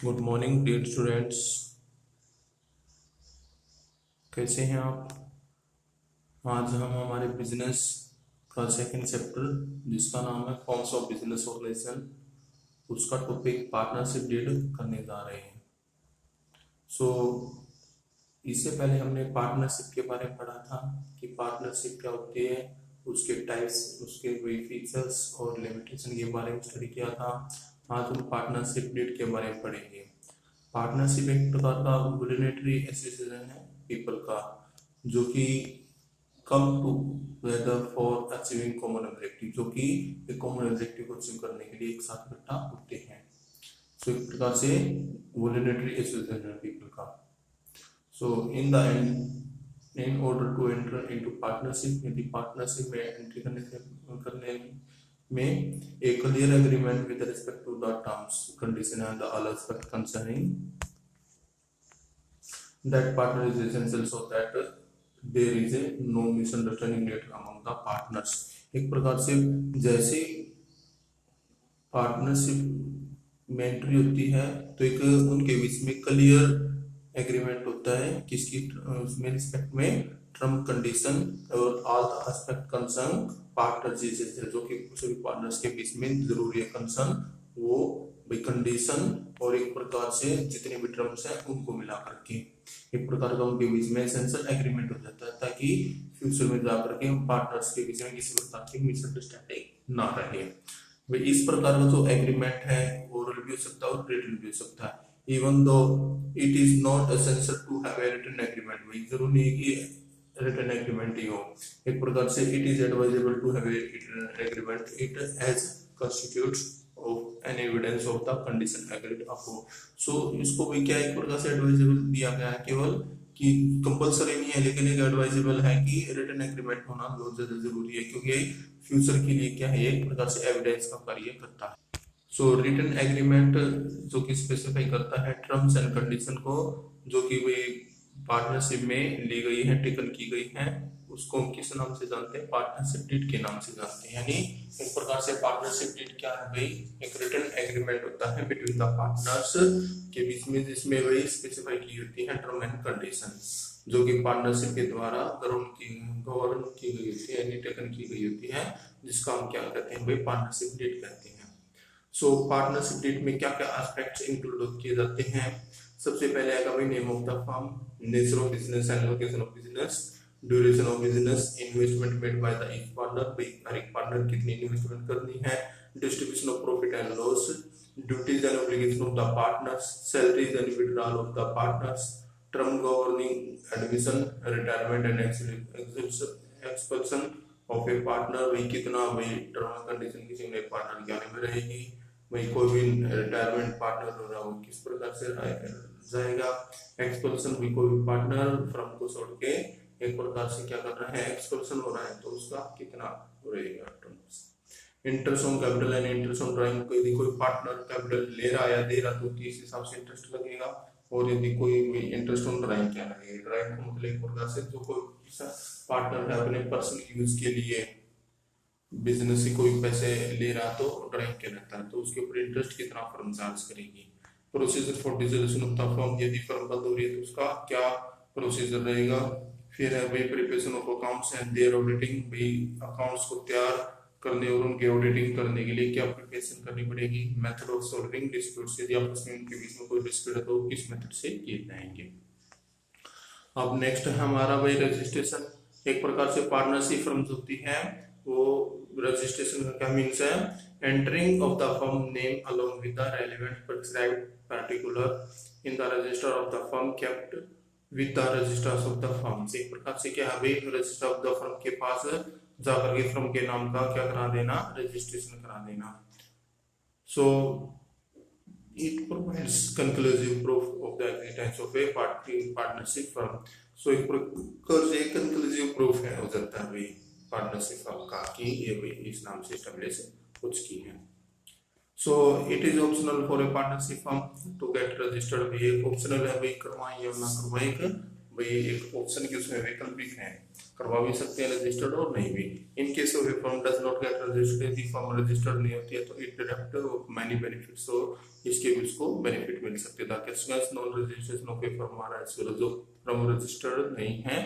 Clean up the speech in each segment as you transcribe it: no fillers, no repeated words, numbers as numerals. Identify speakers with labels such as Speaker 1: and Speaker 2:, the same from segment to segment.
Speaker 1: Good morning dear students. कैसे हैं आप? आज हम हमारे बिजनेस का सेकंड चैप्टर जिसका नाम है फॉर्म्स ऑफ बिजनेस ऑर्गेनाइजेशन, उसका टॉपिक पार्टनरशिप डील करने जा रहे हैं। सो इससे पहले हमने पार्टनरशिप के बारे में पढ़ा था कि पार्टनरशिप क्या होती है, उसके टाइप्स, उसके वही फीचर्स और लिमिटेशन के बारे में स्टडी किया था। आज हम पार्टनरशिप डील के बारे में पढ़ेंगे। पार्टनरशिप एक प्रकार का वॉलंटरी एसोसिएशन है पीपल का, जो कि come together for achieving common objective, जो कि एक कॉमन ऑब्जेक्टिव को अचीव करने के लिए एक साथ इकट्ठा होते हैं। सो एक प्रकार से वॉलंटरी एसोसिएशन है पीपल का। So in the end, in order to enter into partnership, यदि पार्टनरशिप में एंट्री करने में a clear agreement with respect to the terms, condition and the all aspects concerning that partner is essential so that there is a no misunderstanding later among the partners। एक प्रकार से जैसे partnership में entry होती है तो एक उनके बीच में क्लियर एग्रीमेंट होता है किसकी उसमें रिस्पेक्ट में, टर्म कंडीशन और all the aspect concern partners, जो कि सभी पार्टनर्स के बीच में जरूरी है कंसर्न वो भाई कंडीशन और एक प्रकार से जितने भी टर्म्स हैं उनको मिला करके एक प्रकार का उनके बीच में एसेंशियल एग्रीमेंट हो जाता है, ताकि फ्यूचर में जाकर के पार्टनर्स के बीच में किसी प्रकार की मिसअंडरस्टैंडिंग ना रहे। भाई इस प्रकार का जो एग्रीमेंट है ओरल भी हो सकता है और रिटन भी हो सकता है। Even though it is not essential to have a written agreement, भाई जरूरी नहीं कि रिटन एग्रीमेंट ही हो। एक प्रकार से it is advisable to have a written agreement, it as constitutes of an evidence of the condition agreed upon। So इसको भी क्या एक प्रकार से एडवाइजेबल दिया गया है, केवल कि कंपलसरी नहीं है लेकिन एक एडवाइजेबल है कि रिटन एग्रीमेंट होना बहुत ज्यादा जरूरी है, क्योंकि फ्यूचर के लिए क्या है एक प्रकार से एविडेंस का कार्य करता है। सो रिटन एग्रीमेंट जो कि स्पेसिफाई करता है टर्म्स एंड कंडीशन को, जो कि वे पार्टनरशिप में ली गई है, टेकन की गई है, उसको हम किस नाम से जानते हैं, पार्टनरशिप डीड के नाम से जानते हैं। यानी एक प्रकार से पार्टनरशिप डीड क्या है भाई, एक रिटन एग्रीमेंट होता है बिटवीन द पार्टनर्स के बीच में, जिसमें वही स्पेसिफाई की होती है टर्म एंड कंडीशन, जो कि पार्टनरशिप के द्वारा गवर्न की गई होती है, यानी टेकन की गई होती है, जिसका हम क्या कहते हैं भाई पार्टनरशिप डीड कहते हैं। सो पार्टनरशिप डीड में क्या क्या एस्पेक्ट्स इंक्लूड किए जाते हैं? सबसे पहले आएगा भाई name of the firm, nature of business and location of business, duration of business, investment made by the each partner, भाई हर एक पार्टनर कितनी इन्वेस्टमेंट करनी है, distribution of profit and loss, duties and obligation of the partners, salaries and withdrawal of the partners, term governing admission, retirement and expulsion of A partner, वही कितना वही term condition किसी में पार्टनर के आने में रहेगी, वही कोई भी रिटायरमेंट पार्टनर हो रहा हो किस प्रकार से जाएगा, एक्सपल्सन भी कोई भी पार्टनर फर्म को छोड़ के एक प्रकार से क्या कर रहा है एक्सपल्सन हो रहा है तो उसका कितना रहेगा terms. Interest on capital and interest on drawing, यदि कोई पार्टनर कैपिटल ले रहा या दे रहा तो किस हिसाब से इंटरेस्ट लगेगा, और यदि कोई इंटरेस्ट ऑन ड्राइंग क्या लगेगा, ड्राइंग को मतलब एक प्रकार से जो कोई पार्टनर है अपने पर्सनल यूज के लिए बिजनेस से कोई पैसे ले रहा तो ड्राइंग कहलाता है, तो उसके ऊपर इंटरेस्ट कितना फर्म चार्ज करेगी। Procedure for dissolution of the firm, यदि फर्म बंद हो रही है तो उसका क्या प्रोसीजर रहेगा। फिर है भाई preparation of accounts and their auditing, भाई अकाउंट्स को तैयार करने और उनके ऑडिटिंग करने के लिए क्या प्रिपरेशन करनी पड़ेगी। मेथड ऑफ सॉल्विंग डिस्प्यूट्स, यदि आपस में उनके बीच में कोई डिस्प्यूट है तो किस मेथड से किए जाएंगे। अब नेक्स्ट है हमारा भाई रजिस्ट्रेशन। एक प्रकार से पार्टनरशिप फर्म्स होती है, वो रजिस्ट्रेशन का क्या मीन्स है, entering of the firm name along with the relevant prescribed particular in the register of the firm kept with the registers of the firm. एक प्रकार से क्या है भाई रजिस्टर ऑफ द फर्म के पास जाकर के फर्म के नाम का क्या करा देना, रजिस्ट्रेशन करा देना। सो it provides conclusive proof of the existence of a partnership firm। सो एक प्रकार से conclusive proof है हो जाता है भाई पार्टनरशिप फर्म का कि ये भाई इस नाम से एस्टेब्लिश हो चुकी है। So it is optional for a partnership firm to get registered, भाई एक ऑप्शनल है भाई करवाएं या ना करवाएं, भाई एक ऑप्शन की उसमें वैकल्पिक है। करवा भी सकते हैं रजिस्टर्ड और नहीं भी। In case of firm does not get registered, यदि फर्म रजिस्टर्ड नहीं होती है तो इट डिडक्ट मैनी बेनिफिट्स, तो इसके भी उसको बेनिफिट मिल सकते हैं। ताकि non registration of a firm आ रहा है, जो फर्म रजिस्टर्ड नहीं है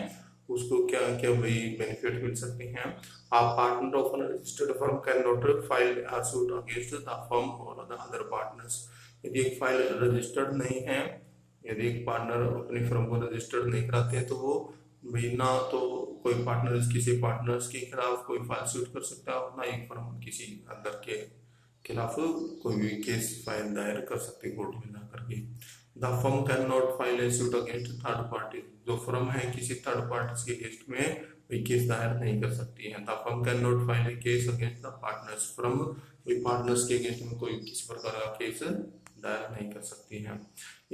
Speaker 1: उसको क्या क्या वही बेनिफिट मिल सकते हैं। आप partner of an registered firm can not file a suit against the firm और द अदर पार्टनर्स। यदि एक फाइल रजिस्टर्ड नहीं है, यदि एक पार्टनर अपनी फर्म को रजिस्टर्ड नहीं कराते हैं तो वो भाई ना तो कोई पार्टनर किसी पार्टनर्स के खिलाफ कोई फाइल सूट कर सकता है, ना एक फर्म किसी अदर के खिलाफ कोई भी केस फाइल दायर कर सकती कोर्ट में जा करके। The firm can not file A suit against third party, जो फर्म है किसी थर्ड पार्टी के अगेंस्ट में कोई केस दायर नहीं कर सकती है। The firm can not file A case against the partners, firm कोई पार्टनर्स के अगेंस्ट में कोई किसी प्रकार का केस दायर नहीं कर सकती है।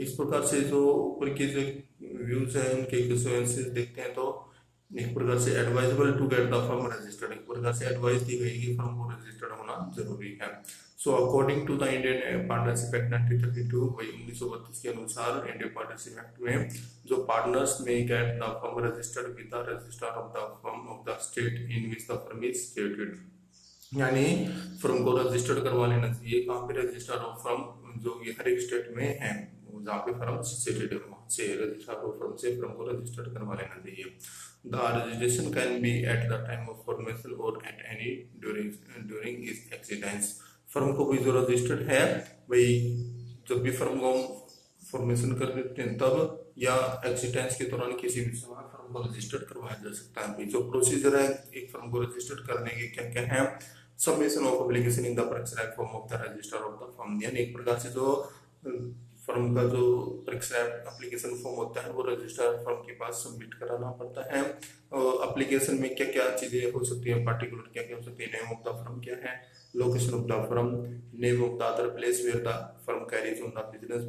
Speaker 1: इस प्रकार से जो ऊपर के जो व्यूज है उनके कंसिक्वेंसेस देखते हैं, तो एक प्रकार से advisable to get the firm registered, एक प्रकार से एडवाइस दी गई कि फर्म को रजिस्टर्ड होना जरूरी है। So according to the Indian partnership act 1932 वही 1932 के अनुसार इंडियन पार्टनरशिप एक्ट में जो पार्टनर्स में gate the firm registered with the registrar of the firm of the state in which the firm is situated, यानी फर्म को registered करवा लेना चाहिए कहाँ पे, रजिस्ट्रार ऑफ फर्म जो ये हर एक स्टेट में है जहाँ पे फर्म सिचुएटेड है वहाँ से रजिस्ट्रार ऑफ फर्म से फर्म को रजिस्टर्ड करवा लेना चाहिए। The registration can be at the time of formation or at any during its existence। Firm को भी जो रजिस्टर्ड है भाई जब भी फर्म को फॉर्मेशन कर देते हैं तब या एक्सिस्टेंस के दौरान किसी भी समय फर्म को रजिस्टर्ड करवाया जा सकता है। जो प्रोसीजर है एक फर्म को रजिस्टर्ड करने के क्या क्या है, submission of application in the prescribed form of the register of the firm, यानी एक प्रकार से जो फर्म का जो प्रेस्क्राइब्ड एप्लीकेशन फॉर्म होता है वो रजिस्ट्रार फर्म के पास सबमिट कराना पड़ता है। और एप्लीकेशन में क्या क्या चीजें हो सकती है, पार्टिकुलर क्या क्या हो सकती है, नेम ऑफ द फर्म क्या है, location of the firm, name of the other place where the firm carries on the business,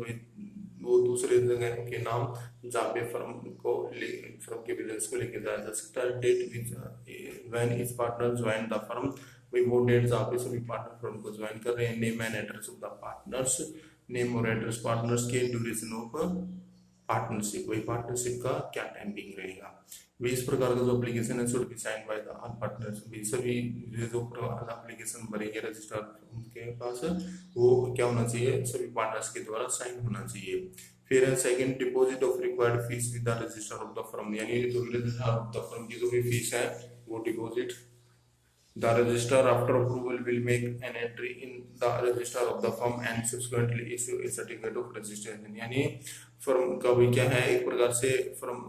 Speaker 1: वो दूसरे जगह के नाम जहाँ पे फर्म के बिजनेस को लेके जाया जा सकता है। Date when is partner join the firm, वही वो डेट जहाँ पे सभी पार्टनर फर्म को ज्वाइन कर रहे हैं। Name and address of the partners, name और एड्रेस पार्टनर्स के, ड्यूरेशन ऑफ पार्टनरशिप, वही पार्टनरशिप का क्या टाइमिंग रहेगा। भी इस प्रकार का जो एप्लीकेशन है should be sign by the all partners, भी सभी जो एप्लीकेशन भरेंगे रजिस्ट्रार के पास वो क्या होना चाहिए, सभी पार्टनर्स के द्वारा साइन होना चाहिए। फिर second deposit of required fees with the registrar of the firm, यानी जो रजिस्ट्रार ऑफ द फर्म की जो भी फीस है वो deposit the registrar after approval will make an entry in the register of the firm and subsequently issue a certificate of registration, यानी firm का भी क्या है एक प्रकार से फर्म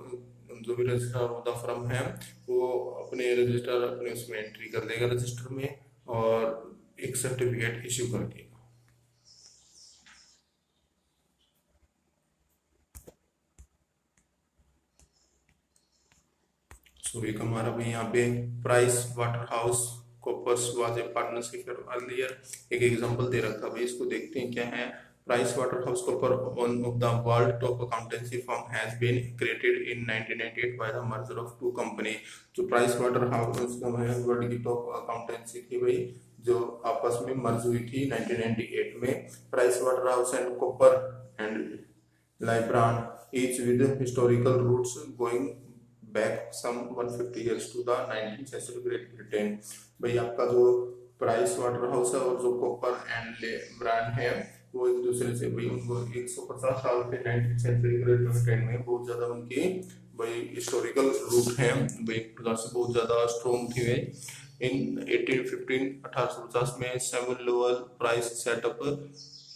Speaker 1: जो भी रजिस्ट्रार ऑफ द फर्म है वो अपने रजिस्टर अपने उसमें एंट्री कर देगा रजिस्टर में और एक सर्टिफिकेट इश्यू कर देगा। सो एक हमारा भी यहाँ पे Price Waterhouse Coopers was a partnership earlier, एक एग्जांपल दे रखा भाई, इसको देखते हैं क्या है। Price Waterhouse Cooper, one of the world top accountancy firm, has been created in 1998 by the merger of two company. जो प्राइस वाटर हाउस वर्ल्ड की टॉप अकाउंटेंसी थी भाई जो आपस में मर्ज हुई थी 1998 में। Price Waterhouse and Coopers and Lybrand each with historical roots going back some 150 years to the 19th century Great Britain। भाई आपका जो प्राइस वाटर हाउस है और जो कॉपर एंड ब्रांड है वो एक दूसरे से भाई उनको 150 साल के 19th सेंचुरी ग्रेट ब्रिटेन में बहुत ज्यादा उनकी भाई हिस्टोरिकल रूट है भाई, एक प्रकार से बहुत ज्यादा स्ट्रॉन्ग थी वे। इन 1850 में Samuel Lowell price setup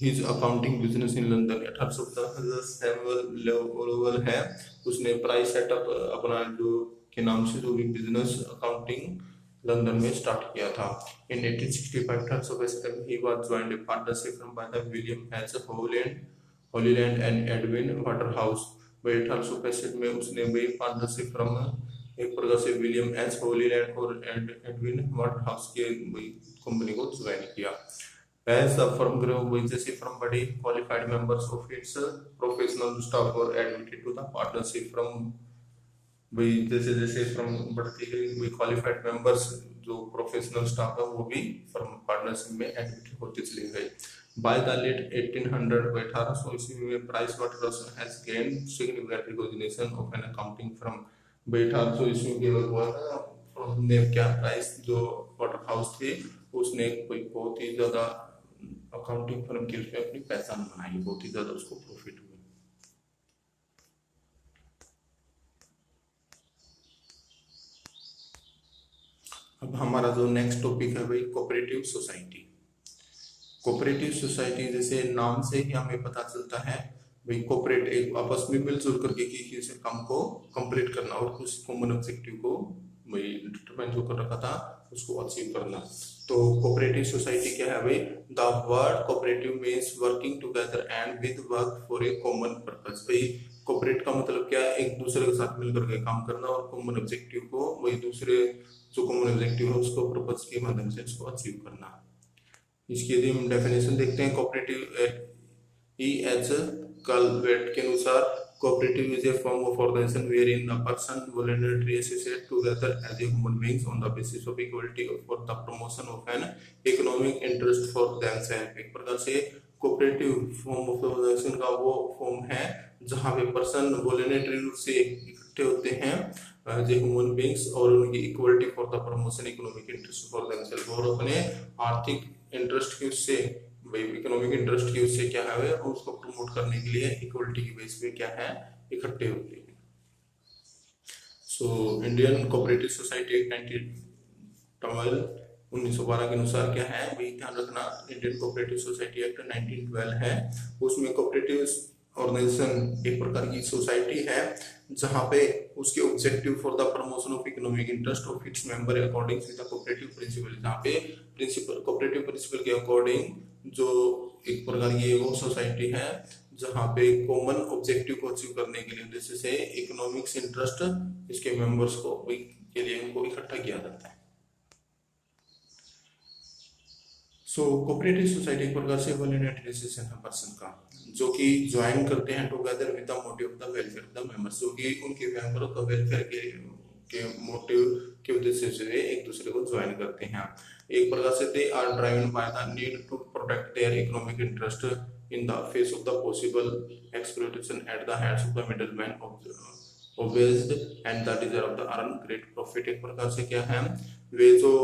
Speaker 1: his accounting business in London. 1850 Samuel Lowell है उसने प्राइस सेटअप अपना जो के नाम से जो भी बिजनेस अकाउंटिंग लंदन में स्टार्ट किया था। इन 1865 terms of establish he was joined A partnership from by the William H Hollyland and Edwin Waterhouse. भाई 1865 में उसने भाई पार्टनरशिप फ्रॉम एक प्रकार से विलियम एच होलीलैंड और एडविन वाटरहाउस के कंपनी को ज्वाइन किया। As the firm grew, जैसे firm बढ़ी, qualified members of its professional staff were admitted to the partnership from भाई जैसे जैसे firm बढ़ती गई भाई qualified members जो professional staff है वो भी firm partnership में admitted होते चले गए। By the late 1800 by 1800 ईस्वी में Price Waterhouse has gained significant recognition of an accounting firm। भाई 1800 ईस्वी के वक्त हुआ था। ने क्या प्राइस जो वाटर हाउस थे उसने कोई बहुत ही ज्यादा अकाउंटिंग फर्म की उसमें अपनी पहचान बनाई, बहुत ही ज्यादा उसको प्रॉफिट हुआ। अब हमारा जो नेक्स्ट टॉपिक है भाई कोऑपरेटिव सोसाइटी। कोऑपरेटिव सोसाइटी जैसे नाम से ही हमें पता चलता है भाई कोऑपरेट एक आपस में मिलजुल करके किसी से काम को कंप्लीट करना और कुछ कॉमन ऑब्जेक्टिव को भाई डिटरमाइन जो कर रखा था उसको अचीव करना। तो कोऑपरेटिव सोसाइटी क्या है भाई, the word cooperative means working together and with work for a common purpose. भाई कोऑपरेट का मतलब क्या है, एक दूसरे के साथ मिलकर के काम करना और कॉमन ऑब्जेक्टिव को वही दूसरे जो कॉमन ऑब्जेक्टिव है उसको पर्पस के माध्यम से उसको अचीव करना। इसकी यदि हम डेफिनेशन देखते हैं कोऑपरेटिव ई एच कलवेट के अनुसार cooperative is a form of organization wherein a person voluntary associate together as a human beings on the basis of equality for the promotion of an economic interest for themself. एक प्रकार से cooperative form of organisation का वो form है जहां पे person voluntary रूप से इकट्ठे होते हैं एज ए ह्यूमन बीइंग्स और उनकी equality for the promotion economic interest for themself, और अपने आर्थिक इंटरेस्ट की उससे भाई इकोनॉमिक इंटरेस्ट की उससे क्या है उसको प्रमोट करने के लिए इक्वलिटी की बेस पे क्या है इकट्ठे होते हैं। So Indian cooperative society act 1912 के अनुसार क्या है भाई ध्यान रखना, इंडियन कोऑपरेटिव सोसाइटी एक्ट 1912 है, उसमें कोऑपरेटिव ऑर्गेनाइजेशन एक प्रकार की सोसाइटी है जहां पे उसके objective for the promotion of economic interest of its member according to the cooperative principle, जहां पे प्रिंसिपल कोऑपरेटिव प्रिंसिपल के अकॉर्डिंग जो एक प्रकार की वो सोसाइटी है जहां पे कॉमन ऑब्जेक्टिव को अचीव करने के लिए उद्देश्य से इकोनॉमिक्स इंटरेस्ट इसके मेंबर्स को के लिए उनको इकट्ठा किया जाता है। सो कोऑपरेटिव सोसाइटी एक प्रकार से वॉलंटरी एसोसिएशन है पर्सन का जो कि ज्वाइन करते हैं together with the motive of the welfare of the members, जो कि उनके मेंबरों का वेलफेयर के मोटिव के उद्देश्य से एक दूसरे को ज्वाइन करते हैं। एक प्रकार से they are driven by the need to protect their economic interest in the face of the possible exploitation at the hands of the middleman obviously and the desire of the earn great profit. एक प्रकार से क्या है वे जो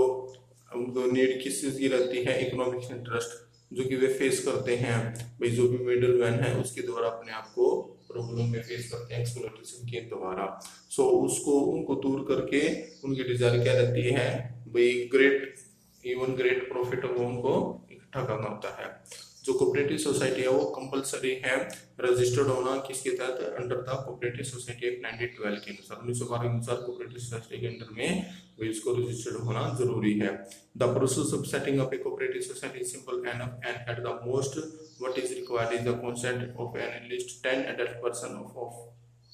Speaker 1: उनको need किस चीज की रहती है, इकोनॉमिक इंटरेस्ट जो कि वे फेस करते हैं भाई जो भी मिडिल मैन है उसके द्वारा अपने आप को प्रॉब्लम में फेस करते हैं एक्सप्लॉइटेशन के द्वारा। सो उसको उनको दूर करके उनकी डिजायर क्या रहती है भाई ग्रेट इवन ग्रेट प्रॉफिट को उनको इकट्ठा करना होता है। जो कोऑपरेटिव सोसाइटी है वो कंपलसरी है रजिस्टर्ड होना किसके तहत, under the cooperative society act 1912 के अनुसार 1912 के अनुसार कोऑपरेटिव सोसाइटी के अंडर में इसको रजिस्टर्ड होना जरूरी है। The process of setting up a cooperative society is simple enough and at the most what is required is the consent of an least 10 adult person of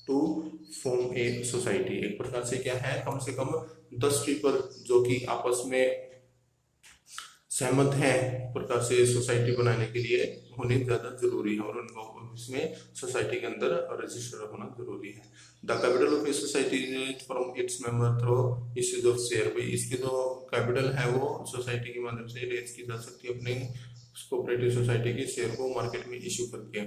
Speaker 1: to form a society. एक प्रकार से क्या है कम से कम 10 people जो कि आपस में सहमत है प्रकार से सोसाइटी बनाने के लिए होने ज्यादा जरूरी है और उनको इसमें सोसाइटी के अंदर रजिस्टर होना जरूरी है। The capital of a society is from its member through issues of share. भाई इसकी जो कैपिटल है वो सोसाइटी के माध्यम से रेज की जा सकती है अपने कोऑपरेटिव सोसाइटी के शेयर को मार्केट में इश्यू करके।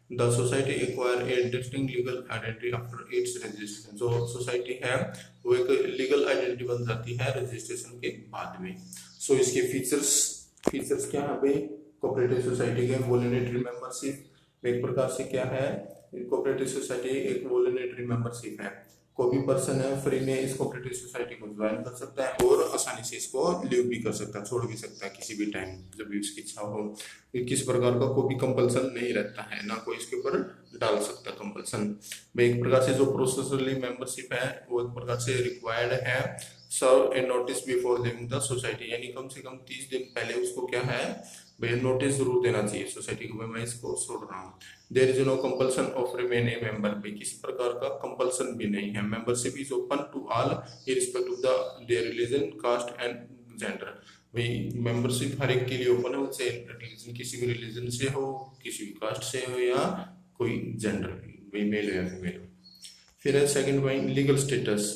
Speaker 1: The society acquire a distinct legal identity after it's registration. जो सोसाइटी है वो एक लीगल आइडेंटिटी बन जाती है रजिस्ट्रेशन के बाद में। सो इसके फीचर्स क्या है भाई कोऑपरेटिव सोसाइटी के वॉलंटरी मेंबरशिप। एक प्रकार से क्या है कोऑपरेटिव सोसाइटी एक वॉलंटरी मेंबरशिप है, कोई भी पर्सन है फ्री में इस कोऑपरेटिव सोसाइटी को ज्वाइन कर सकता है और आसानी से इसको लीव भी कर सकता है, छोड़ भी सकता है किसी भी टाइम जब भी उसकी इच्छा हो। किस प्रकार का कोई भी कंपल्सन नहीं रहता है, ना कोई इसके ऊपर डाल सकता कंपल्सन। एक प्रकार से जो प्रोसेसरली मेंबरशिप है वो एक प्रकार से रिक्वायर्ड है serve a notice before leaving the society, यानी कम से कम 30 दिन पहले उसको क्या है भाई नोटिस जरूर देना चाहिए सोसाइटी को मैं इसको छोड़ रहा हूँ। There is no compulsion of remain a member, भाई किसी प्रकार का कंपल्सन भी नहीं है। Membership is open to all irrespective of the their religion caste and gender. भाई मेंबरशिप हर एक के लिए ओपन है, उससे रिलीजन किसी भी रिलीजन से हो किसी भी कास्ट से हो या कोई जेंडर भाई मेल या फीमेल। फिर है सेकंड पॉइंट लीगल स्टेटस।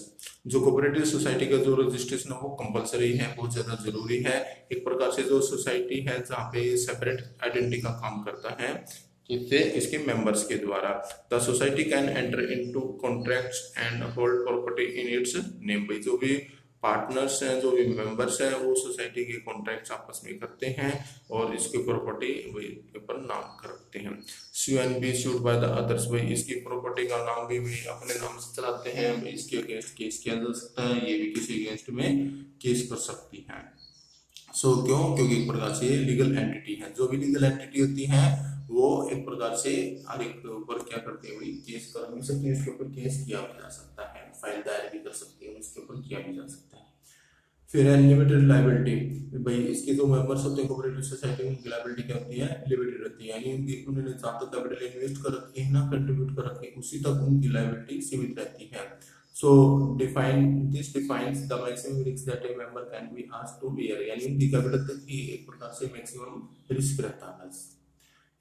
Speaker 1: जो कोऑपरेटिव सोसाइटी का जो रजिस्ट्रेशन है वो कंपलसरी है, बहुत ज्यादा जरूरी है। एक प्रकार से जो सोसाइटी है जहाँ पे सेपरेट आइडेंटिटी का काम करता है इससे इसके मेंबर्स के द्वारा। The society can enter into contracts and hold property in its name. भाई जो भी पार्टनर्स हैं, जो भी मेंबर्स हैं, वो सोसाइटी के कॉन्ट्रैक्ट्स आपस में करते हैं और इसकी प्रॉपर्टी वही के ऊपर नाम करते हैं। sue and be sued by the others। भाई इसकी प्रॉपर्टी का नाम भी वही अपने नाम से चलाते हैं। भाई इसके अगेंस्ट केस किया जा सकता है, ये भी किसी अगेंस्ट में केस कर सकती है। क्यों? क्योंकि एक प्रकार से लीगल एंटिटी है। जो भी लीगल एंटिटी होती है वो एक प्रकार से हर एक के ऊपर क्या करते हैं, वही केस कर भी सकती है, उसके ऊपर केस किया भी जा सकता है, फाइल दायर भी कर सकती है, उसके ऊपर किया भी जा सकता है। फिर है लिमिटेड लाइबिलिटी। भाई इसके जो मेंबर्स होते हैं कोऑपरेटिव सोसाइटी में, उनकी लाइबिलिटी क्या होती है, लिमिटेड रहती है। यानी उनकी उन्होंने जहाँ तक कैपिटल इन्वेस्ट कर रखी है ना, कंट्रीब्यूट कर रखी है, उसी तक उनकी लाइबिलिटी सीमित रहती है। So this defines the maximum risk that a member can be asked to bear। यानी उनकी कैपिटल तक ही एक प्रकार से मैक्सिमम रिस्क रहता है।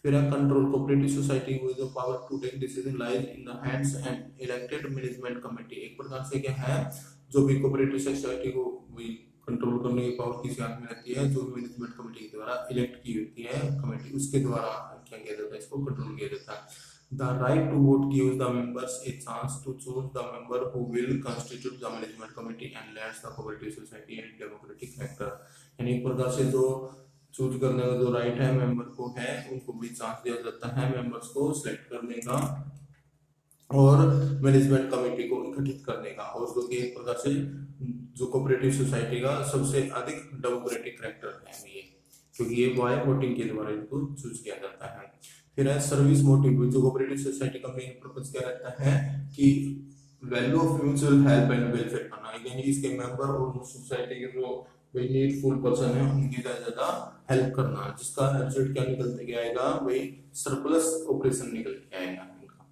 Speaker 1: फिर है control. Cooperative society with the power to take decision lies in the hands and elected management committee. एक प्रकार से क्या है, जो भी कोऑपरेटिव सोसाइटी को वही कंट्रोल करने की पावर किसी हाथ में रहती है, जो मैनेजमेंट कमेटी के द्वारा इलेक्ट की होती है कमेटी, उसके द्वारा क्या किया जाता है, इसको कंट्रोल किया जाता है। The right to vote gives the members a chance to choose the member who will constitute the management committee and lends the cooperative society a democratic character। यानी एक प्रकार से जो चूज करने का जो राइट है मेंबर को है, उनको भी चांस दिया जाता है मेंबर्स को सिलेक्ट करने का और मैनेजमेंट कमेटी को गठित करने का। और जो कि एक प्रकार से जो कोऑपरेटिव सोसाइटी का सबसे अधिक डेमोक्रेटिक कैरेक्टर है ये, क्योंकि ये बाय वोटिंग के द्वारा इनको चूज किया जाता है। फिर है सर्विस मोटिव। जो कोऑपरेटिव सोसाइटी का मेन पर्पस क्या रहता है कि value of mutual help and welfare करना, यानी इसके मेंबर और सोसाइटी के जो वही नीडफुल पर्सन है उनकी ज्यादा हेल्प करना, जिसका रिजल्ट क्या निकल के आएगा, वही सरप्लस ऑपरेशन निकल के आएगा इनका।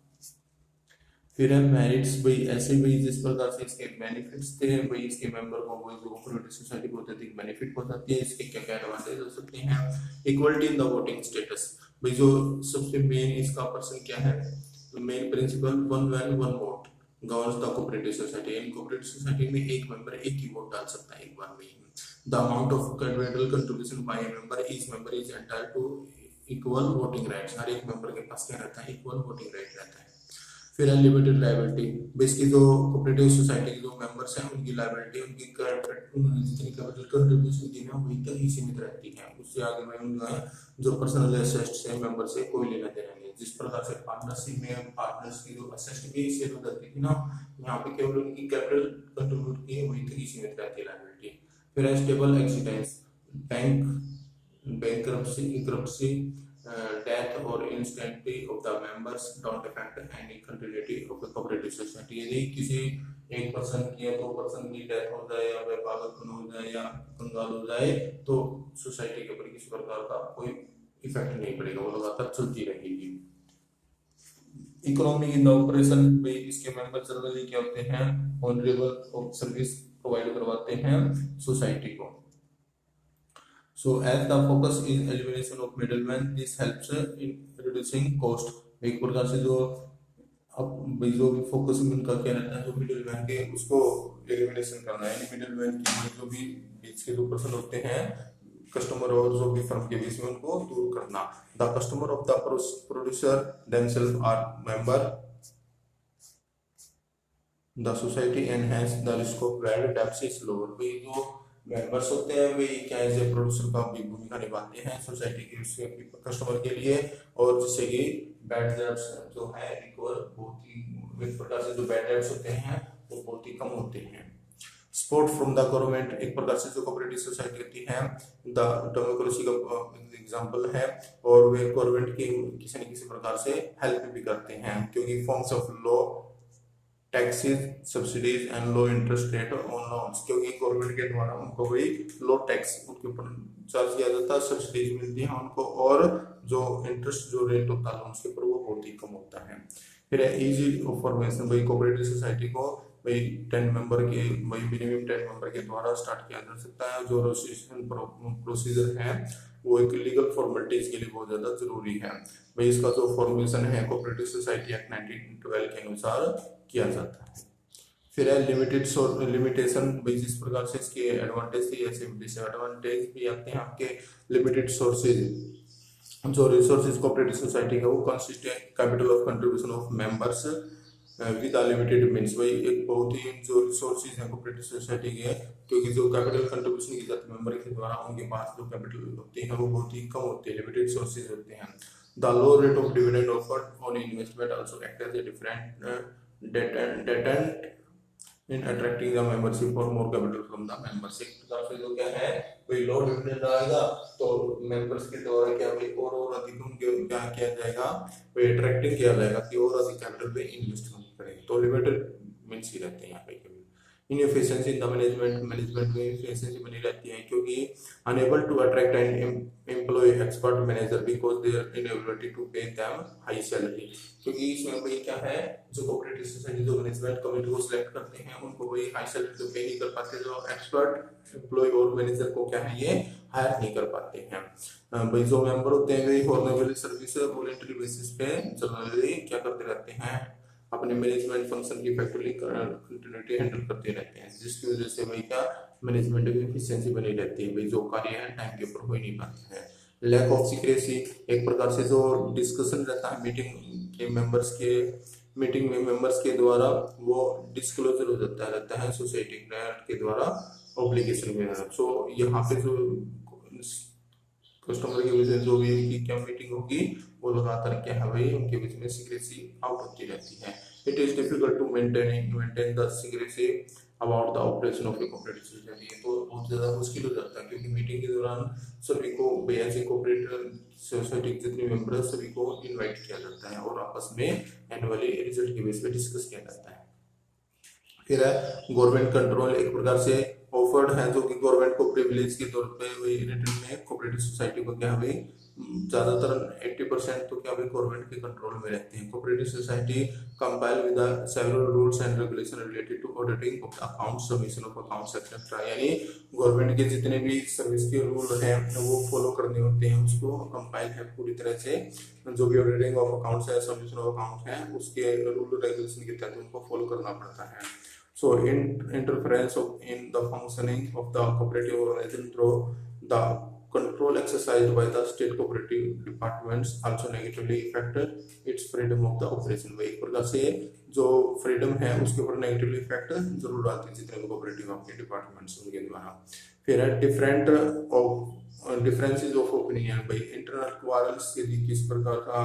Speaker 1: फिर है मेरिट्स। भाई ऐसे भाई जिस प्रकार से इसके बेनिफिट्स थे, भाई इसके मेंबर को वही जो कोऑपरेटिव सोसाइटी को अत्यधिक बेनिफिट पहुंचाती है, इसके क्या क्या एडवांटेज हो सकते हैं। Equality in the voting status. भाई जो सबसे मेन इसका पर्सन क्या है, main principle one man one vote governs the cooperative society. इन कोऑपरेटिव सोसाइटी में एक मेंबर एक ही वोट डाल सकता है एक बार में। The amount of capital contribution by a member is entitled to equal voting rights. हर एक मेंबर के पास क्या रहता है, इक्वल वोटिंग राइट रहता है। फिर अनलिमिटेड लायबिलिटी। बेसिकली जो कोऑपरेटिव सोसाइटी के जो मेंबर्स हैं उनकी लायबिलिटी, उनकी जितनी कैपिटल कंट्रीब्यूशन दी है वही तक ही सीमित रहती है, उससे आगे में उनका जो पर्सनल एसेट्स है मेंबर से कोई लेना देना नहीं। जिस प्रकार से पार्टनरशिप में पार्टनर्स की जो एसेट्स भी शेयर हो जाती थी ना, यहाँ पे केवल उनकी कैपिटल कंट्रीब्यूट की वही तक ही सीमित रहती है लायबिलिटी। फिर stable accidents. bankruptcy, death or instability of the members don't affect any continuity of the cooperative society। यदि किसी एक पर्सन की या दो पर्सन की डेथ हो जाए या वह पागलपन हो जाए या कंगाल हो जाए तो सोसाइटी के ऊपर किसी प्रकार का कोई इफेक्ट नहीं पड़ेगा, वो लगातार चलती रहेगी। इकोनॉमी इन द ऑपरेशन में इसके मेंबर जनरली क्या होते हैं, ऑनरेबल सर्विस प्रोवाइड करवाते हैं सोसाइटी को। So as the focus is elimination of middlemen, this helps in reducing cost। एक प्रकार से जो अब जो भी फोकस इनका क्या रहता है, जो मिडिलमैन के उसको एलिमिनेशन करना है। मिडिलमैन की जो भी बीच के जो पर्सन होते हैं कस्टमर और जो भी फर्म के बीच में, उनको दूर करना। The customer of the producer themselves are member the society and hence the risk of bad debts is lower. भाई जो मेंबर्स होते हैं वे क्या ऐसे प्रोड्यूसर का भी भूमिका निभाते हैं सोसाइटी के कस्टमर के लिए, और जिससे कि बैड डेब्ट्स जो है बहुत ही एक प्रकार से जो बैड डेब्ट्स होते हैं वो बहुत ही कम होते हैं। Support from the government. एक प्रकार से जो कोऑपरेटिव सोसाइटी होती है द डेमोक्रेसी का एग्जांपल है, और वे गवर्नमेंट की किसी न किसी प्रकार से हेल्प भी करते हैं, क्योंकि forms of law, taxes, subsidies and low interest rate on loans. क्योंकि गवर्नमेंट के द्वारा उनको वही लो टैक्स उनके ऊपर चार्ज किया जाता है, सब्सिडीज मिलती है उनको, और जो इंटरेस्ट जो रेट होता है लोन्स के ऊपर वो बहुत ही कम होता है। फिर इजी फॉर्मेशन। भाई कोऑपरेटिव सोसाइटी को भाई 10 मेंबर के भाई मिनिमम 10 मेंबर के द्वारा स्टार्ट किया जा सकता है। जो रजिस्ट्रेशन प्रोसीजर है वो एक लीगल फॉर्मेलिटीज के लिए बहुत ज्यादा जरूरी है। भाई इसका जो फॉर्मेशन है कोऑपरेटिव सोसाइटी एक्ट 1912 के अनुसार किया जाता है। फिर है लिमिटेशन। भाई जिस प्रकार से इसके एडवांटेज थी ऐसे डिसएडवांटेज भी आते हैं आपके। Limited sources. जो रिसोर्सेज कोऑपरेटिव सोसाइटी का वो कंसिस्ट है capital of contribution of members with unlimited means, वही एक बहुत ही जो रिसोर्सेज है कोऑपरेटिव सोसाइटी के, क्योंकि जो कैपिटल कंट्रीब्यूशन की जाती है मेंबर के द्वारा, उनके पास जो कैपिटल होती है वो बहुत ही कम होती है, लिमिटेड सोर्सेज होते हैं। The low rate of dividend offered on investment also act as a different deterrent in attracting the membership for more capital from the members. एक प्रकार से जो क्या है कोई लो डिविडेंड आएगा तो मेंबर्स के द्वारा क्या भाई और अधिक उनके क्या किया जाएगा, कोई अट्रैक्टिंग किया जाएगा कि और अधिक कैपिटल पे इन्वेस्टमेंट करें, तो लिमिटेड मीन्स ही रहते हैं यहाँ पे। इनएफिशिएंसी इन द मैनेजमेंट में इनएफिशिएंसी बनी रहती है क्योंकि unable to attract and employ expert manager because their inability to pay them high salary. क्योंकि इसमें भाई क्या है, जो कोऑपरेटिव सोसाइटी जो मैनेजमेंट कमेटी को सिलेक्ट करते हैं उनको भाई हाई सैलरी तो पे नहीं कर पाते, जो एक्सपर्ट एम्प्लॉय और मैनेजर को क्या है ये हायर नहीं कर पाते हैं। भाई जो मेंबर होते हैं वे हॉनरेबल सर्विस वॉलंटरी बेसिस पे जनरली क्या करते रहते हैं, अपने मैनेजमेंट फंक्शन की इफेक्टिवली कंटिन्यूटी हैंडल करते रहते हैं, जिसकी वजह से भाई क्या मैनेजमेंट की एफिशिएंसी बनी रहती है, भाई जो कार्य है टाइम के ऊपर हो ही नहीं पाते हैं। लैक ऑफ सीक्रेसी, एक प्रकार से जो डिस्कशन रहता है मीटिंग में मेंबर्स के द्वारा वो डिस्क्लोजर हो जाता रहता है सोसाइटी के द्वारा ऑब्लिगेशन में। सो यहाँ पे जो कस्टमर के बीच में जो भी की क्या मीटिंग होगी वो लगातार क्या है भाई उनके बीच में सीक्रेसी आउट होती रहती है। It is difficult to maintain the secrecy about the operation of a cooperative society, तो बहुत ज्यादा मुश्किल हो जाता है क्योंकि मीटिंग के दौरान सभी को ऐसे कोऑपरेटिव सोसाइटी के जितने मेंबर है सभी को इनवाइट किया जाता है और आपस में एनुअली रिजल्ट के बेस पे डिस्कस किया जाता है। फिर है गवर्नमेंट कंट्रोल, एक प्रकार से ऑफर्ड है जो कि गवर्नमेंट को प्रिविलेज के तौर पे वही रिटर्न में कोऑपरेटिव सोसाइटी को क्या भाई ज्यादातर 80% तो क्या भाई गवर्नमेंट के कंट्रोल में रहते हैं। Cooperative society compile with several rules and regulation related to auditing of account, submission of accounts etcetera, यानी गवर्नमेंट के जितने भी सर्विस के रूल हैं वो फॉलो करने होते हैं, उसको कंपाइल है पूरी तरह से, जो भी ऑडिटिंग ऑफ अकाउंट्स है सबमिशन ऑफ अकाउंट है उसके रूल रेगुलेशन के तहत उनको फॉलो करना पड़ता है। So interference in the functioning of the cooperative organization through the control exercised by the state cooperative departments also negatively affect its freedom of the operation। वही एक प्रकार से जो फ्रीडम है उसके ऊपर नेगेटिवली इफेक्ट जरूर आती है जितने भी कोऑपरेटिव आपके डिपार्टमेंट्स उनके द्वारा। फिर है डिफरेंसेस ऑफ ओपिनियन, भाई इंटरनल क्वारल्स यदि किस प्रकार का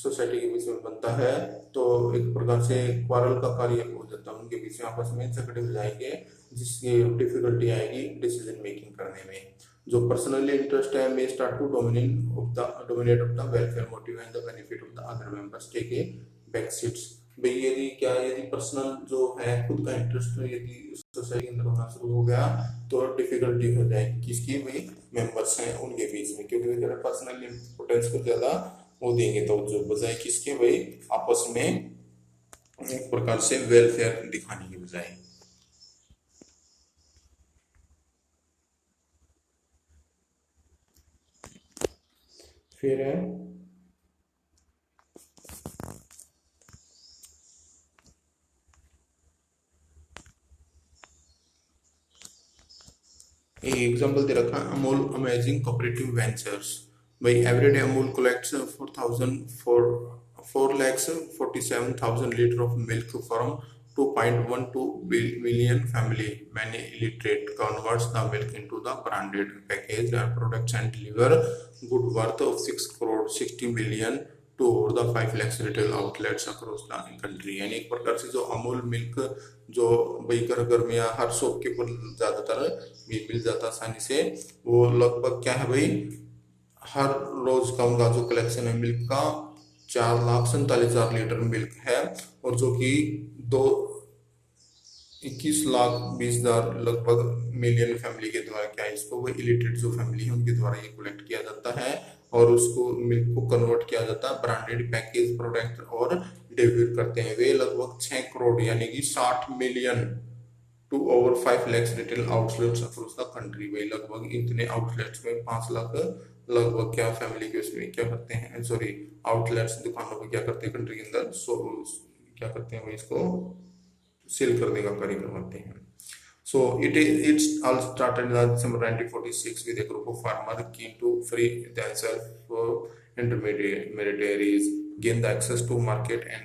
Speaker 1: सोसाइटी के बीच में बनता है तो एक प्रकार से क्वारल का कार्य हो जाता है, उनके बीच में आपस में झगड़े हो जाएंगे जिसकी डिफिकल्टी आएगी डिसीजन मेकिंग करने में। जो पर्सनली इंटरेस्ट है में start to dominate of the welfare motive and the benefit of the other members take a back seats. भाई यदि पर्सनल जो है खुद का इंटरेस्ट यदि सोसाइटी के अंदर होना शुरू हो गया तो डिफिकल्टी हो जाएगी किसकी, भाई मेंबर्स हैं उनके बीच में, क्योंकि अगर पर्सनल इंपोर्टेंस को ज्यादा वो देंगे तो जो बजाय किसके भाई आपस में एक प्रकार से वेलफेयर दिखाने की बजाय। फिर है एग्जाम्पल दे रखा है अमूल अमेजिंग कोऑपरेटिव वेंचर्स। भाई everyday Amul collects 4,47,000 litre of milk from 2.12 million family. Many illiterate converts the milk into the branded package and products and deliver good worth of 6 crore 60 million to over the 5 lakhs retail outlets across the country। यानी एक प्रकार से जो Amul milk जो भाई घर में या हर शॉप के ऊपर ज्यादातर मिल जाता आसानी से, वो लगभग क्या है भाई हर रोज का उनका जो कलेक्शन है मिल्क का 4,47,000 लीटर मिल्क है, और जो कि 21,20,000 लगभग मिलियन फैमिली के द्वारा क्या है इसको वो इलिटरेट जो फैमिली है उनके द्वारा ये कलेक्ट किया जाता है और उसको मिल्क को कन्वर्ट किया जाता है ब्रांडेड पैकेज प्रोडक्ट और डिलीवर करते हैं। वे लगभग 6 करोड़ यानी कि 60 million to over 5 lakhs retail outlets across the country. वे लगभग इतने आउटलेट्स में 5 लाख लगभग क्या फैमिली के उसमें क्या करते हैं सॉरी आउटलेट्स दुकानों पे क्या करते हैं कंट्री के अंदर क्या करते हैं वो इसको सेल करने का कार्य करवाते हैं। So it's all started in December 1946 with a group of farmers keen to free themselves intermediaries gain the access to market and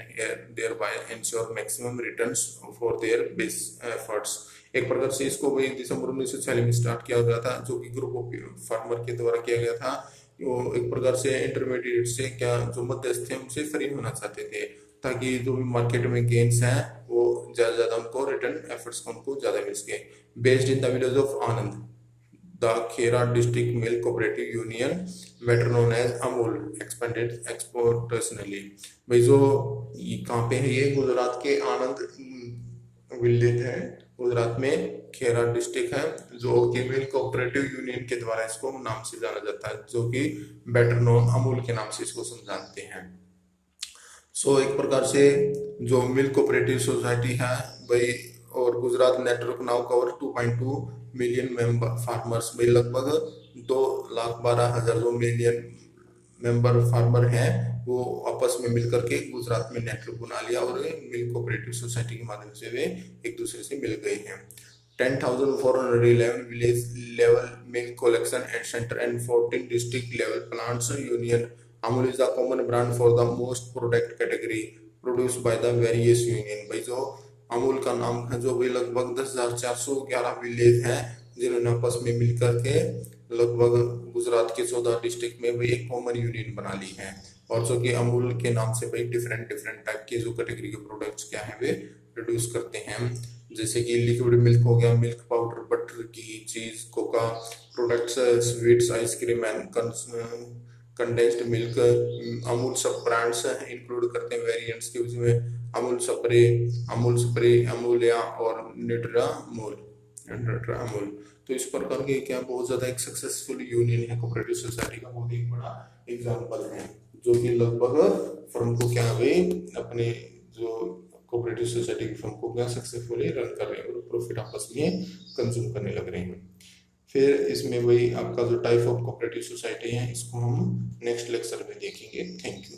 Speaker 1: thereby ensure maximum returns for their base efforts। एक प्रकार से इसको वही दिसंबर 1946 में स्टार्ट किया गया था, जो कि ग्रुप ऑफ फार्मर के द्वारा किया गया था। वो एक प्रकार से इंटरमीडिएट से क्या जो मध्यस्थ थे उनसे फ्री होना चाहते थे, ताकि जो भी मार्केट में गेन्स हैं वो ज्यादा उनको रिटर्न एफर्ट्स को उनको ज्यादा मिल सके। Based in the village of Anand, the Kheda district milk cooperative union better known as Amul expanded exponentially. भाई जो ये कहाँ पे है, ये गुजरात के आनंद विलेज है, गुजरात में खेरा डिस्ट्रिक्ट है, जो कि मिल्क कोऑपरेटिव यूनियन के द्वारा इसको नाम से जाना जाता है, जो कि बेटर नोन अमूल के नाम से इसको समझाते हैं। सो एक प्रकार से जो मिल्क कोऑपरेटिव सोसाइटी है भाई, और Gujarat network now cover 2.2 million member farmers, भाई लगभग 2,12,000 जो मिलियन मेंबर फार्मर हैं वो आपस में मिलकर के गुजरात में नेटवर्क बना लिया और मिल्क कोऑपरेटिव सोसाइटी के माध्यम से वे एक दूसरे से मिल गए हैं। 10,411 village level milk collection and centre and 14 district level plants union. Amul is the common brand for the most product category produce by the various union. भाई जो अमूल का नाम है, जो भाई लगभग 10,411 विलेज हैं जिन्होंने आपस में मिलकर के लगभग गुजरात के 14 डिस्ट्रिक्ट में भाई एक कॉमन यूनियन बना ली है, और जो कि अमूल के नाम से भाई डिफरेंट टाइप के जो कैटेगरी के प्रोडक्ट्स क्या है वे प्रोड्यूस करते हैं, जैसे कि लिक्विड मिल्क हो गया, मिल्क पाउडर, बटर, घी, चीज, Coca products, sweets, ice cream and condensed milk. Amul सब ब्रांड्स इंक्लूड करते हैं वेरिएंट्स के, उसमें अमूल स्प्रे, अमूल्या और न्यूट्रामूल। तो इस प्रकार के क्या बहुत ज्यादा एक सक्सेसफुल यूनियन है कोऑपरेटिव सोसाइटी का, बहुत एक बड़ा एग्जांपल है, जो कि लगभग फर्म को क्या हुए अपने जो कोऑपरेटिव सोसाइटी की फर्म को क्या सक्सेसफुली रन कर रहे हैं और प्रॉफिट आपस में कंज्यूम करने लग रहे हैं। फिर इसमें वही आपका जो टाइप ऑफ कोऑपरेटिव सोसाइटी है इसको हम नेक्स्ट लेक्चर में देखेंगे। Thank you.